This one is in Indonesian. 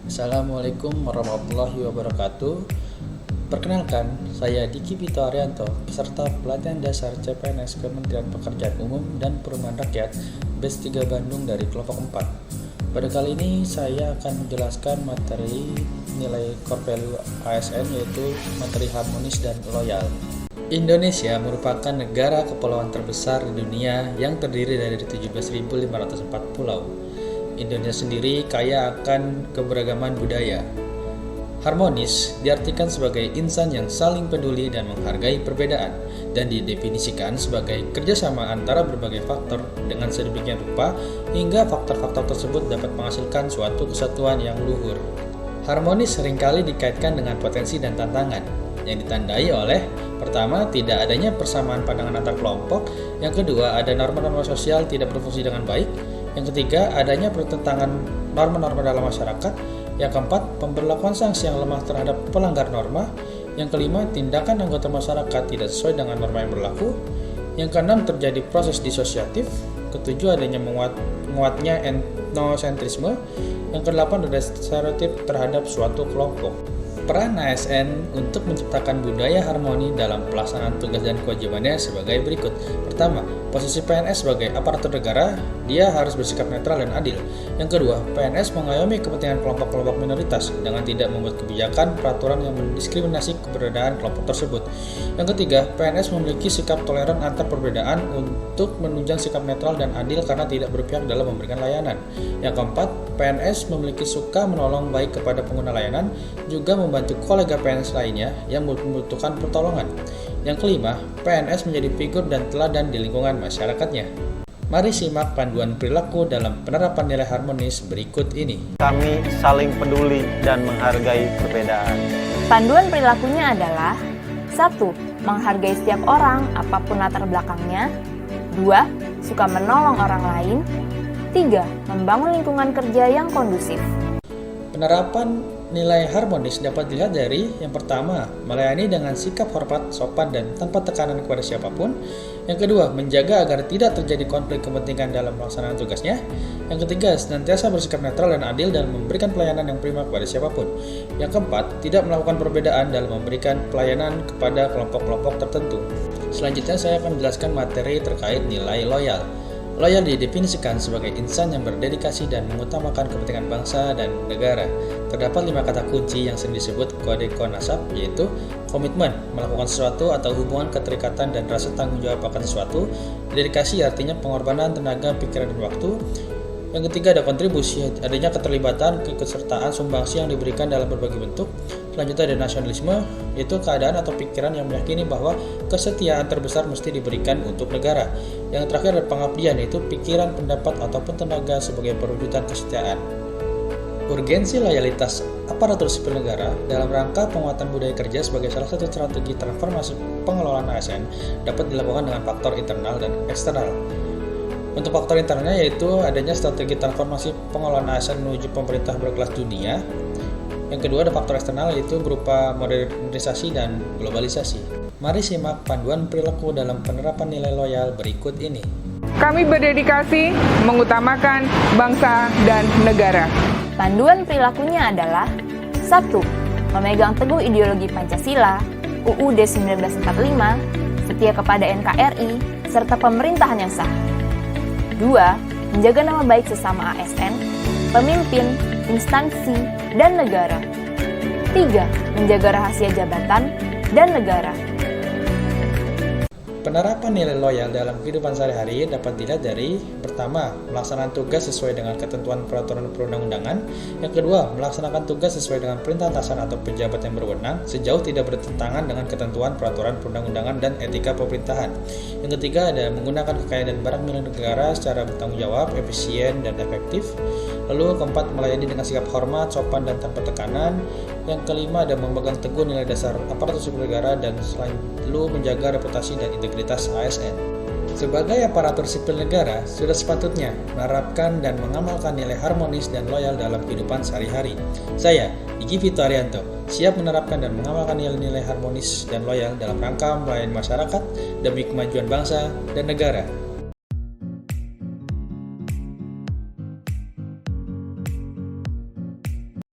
Assalamualaikum warahmatullahi wabarakatuh. Perkenalkan, saya Diki Vito Arianto, peserta pelatihan dasar CPNS Kementerian Pekerjaan Umum dan Perumahan Rakyat BES 3 Bandung dari kelompok 4. Pada kali ini saya akan menjelaskan materi nilai core value ASN, yaitu materi harmonis dan loyal. Indonesia merupakan negara kepulauan terbesar di dunia yang terdiri dari 17.504 pulau. Indonesia sendiri kaya akan keberagaman budaya. Harmonis diartikan sebagai insan yang saling peduli dan menghargai perbedaan, dan didefinisikan sebagai kerjasama antara berbagai faktor dengan sedemikian rupa hingga faktor-faktor tersebut dapat menghasilkan suatu kesatuan yang luhur. Harmonis seringkali dikaitkan dengan potensi dan tantangan, yang ditandai oleh pertama, tidak adanya persamaan pandangan antar kelompok. Yang kedua, ada norma-norma sosial tidak berfungsi dengan baik. Yang ketiga, adanya pertentangan norma-norma dalam masyarakat. Yang keempat, pemberlakuan sanksi yang lemah terhadap pelanggar norma. Yang kelima, tindakan anggota masyarakat tidak sesuai dengan norma yang berlaku. Yang keenam, terjadi proses disosiatif. Ketujuh, adanya menguatnya etnosentrisme. Yang kedelapan, ada stereotip terhadap suatu kelompok. Peran ASN untuk menciptakan budaya harmoni dalam pelaksanaan tugas dan kewajibannya sebagai berikut. Pertama, posisi PNS sebagai aparatur negara, dia harus bersikap netral dan adil. Yang kedua, PNS mengayomi kepentingan kelompok-kelompok minoritas dengan tidak membuat kebijakan peraturan yang mendiskriminasi keberadaan kelompok tersebut. Yang ketiga, PNS memiliki sikap toleran antar perbedaan untuk menunjang sikap netral dan adil karena tidak berpihak dalam memberikan layanan. Yang keempat, PNS memiliki suka menolong baik kepada pengguna layanan, juga membantu kolega PNS lainnya yang membutuhkan pertolongan. Yang kelima, PNS menjadi figur dan teladan di lingkungan masyarakatnya. Mari simak panduan perilaku dalam penerapan nilai harmonis berikut ini. Kami saling peduli dan menghargai perbedaan. Panduan perilakunya adalah 1. Menghargai setiap orang apapun latar belakangnya. 2. Suka menolong orang lain. 3. Membangun lingkungan kerja yang kondusif. Penerapan nilai harmonis dapat dilihat dari yang pertama, melayani dengan sikap hormat, sopan, dan tanpa tekanan kepada siapapun. Yang kedua, menjaga agar tidak terjadi konflik kepentingan dalam pelaksanaan tugasnya. Yang ketiga, senantiasa bersikap netral dan adil dalam memberikan pelayanan yang prima kepada siapapun. Yang keempat, tidak melakukan perbedaan dalam memberikan pelayanan kepada kelompok-kelompok tertentu. Selanjutnya saya akan menjelaskan materi terkait nilai loyal. Loyal didefinisikan sebagai insan yang berdedikasi dan mengutamakan kepentingan bangsa dan negara. Terdapat 5 kata kunci yang sering disebut kode konasab, yaitu komitmen, melakukan sesuatu atau hubungan keterikatan dan rasa tanggung jawab akan sesuatu. Dedikasi artinya pengorbanan tenaga, pikiran, dan waktu. Yang ketiga, ada kontribusi, adanya keterlibatan, keikutsertaan, sumbangsi yang diberikan dalam berbagai bentuk. Selanjutnya ada nasionalisme, yaitu keadaan atau pikiran yang meyakini bahwa kesetiaan terbesar mesti diberikan untuk negara. Yang terakhir ada pengabdian, yaitu pikiran, pendapat, ataupun tenaga sebagai perwujudan kesetiaan. Urgensi loyalitas aparatur sipil negara dalam rangka penguatan budaya kerja sebagai salah satu strategi transformasi pengelolaan ASN dapat dilakukan dengan faktor internal dan eksternal. Untuk faktor internalnya yaitu adanya strategi transformasi pengelolaan ASN menuju pemerintah berkelas dunia. Yang kedua ada faktor eksternal, yaitu berupa modernisasi dan globalisasi. Mari simak panduan perilaku dalam penerapan nilai loyal berikut ini. Kami berdedikasi mengutamakan bangsa dan negara. Panduan perilakunya adalah 1. Memegang teguh ideologi Pancasila, UUD 1945, setia kepada NKRI, serta pemerintahan yang sah. 2. Menjaga nama baik sesama ASN, pemimpin, instansi, dan negara. 3. Menjaga rahasia jabatan dan negara. Penerapan nilai loyal dalam kehidupan sehari-hari dapat dilihat dari pertama, melaksanakan tugas sesuai dengan ketentuan peraturan perundang-undangan. Yang kedua, melaksanakan tugas sesuai dengan perintah atasan atau pejabat yang berwenang sejauh tidak bertentangan dengan ketentuan peraturan perundang-undangan dan etika pemerintahan. Yang ketiga, ada menggunakan kekayaan dan barang milik negara secara bertanggung jawab, efisien, dan efektif. Lalu keempat, melayani dengan sikap hormat, sopan, dan tanpa tekanan. Yang kelima, ada memegang teguh nilai dasar aparatur sipil negara dan selalu menjaga reputasi dan integritas ASN. Sebagai aparatur sipil negara, sudah sepatutnya menerapkan dan mengamalkan nilai harmonis dan loyal dalam kehidupan sehari-hari. Saya, Diki Vito Arianto, siap menerapkan dan mengamalkan nilai-nilai harmonis dan loyal dalam rangka melayani masyarakat demi kemajuan bangsa dan negara.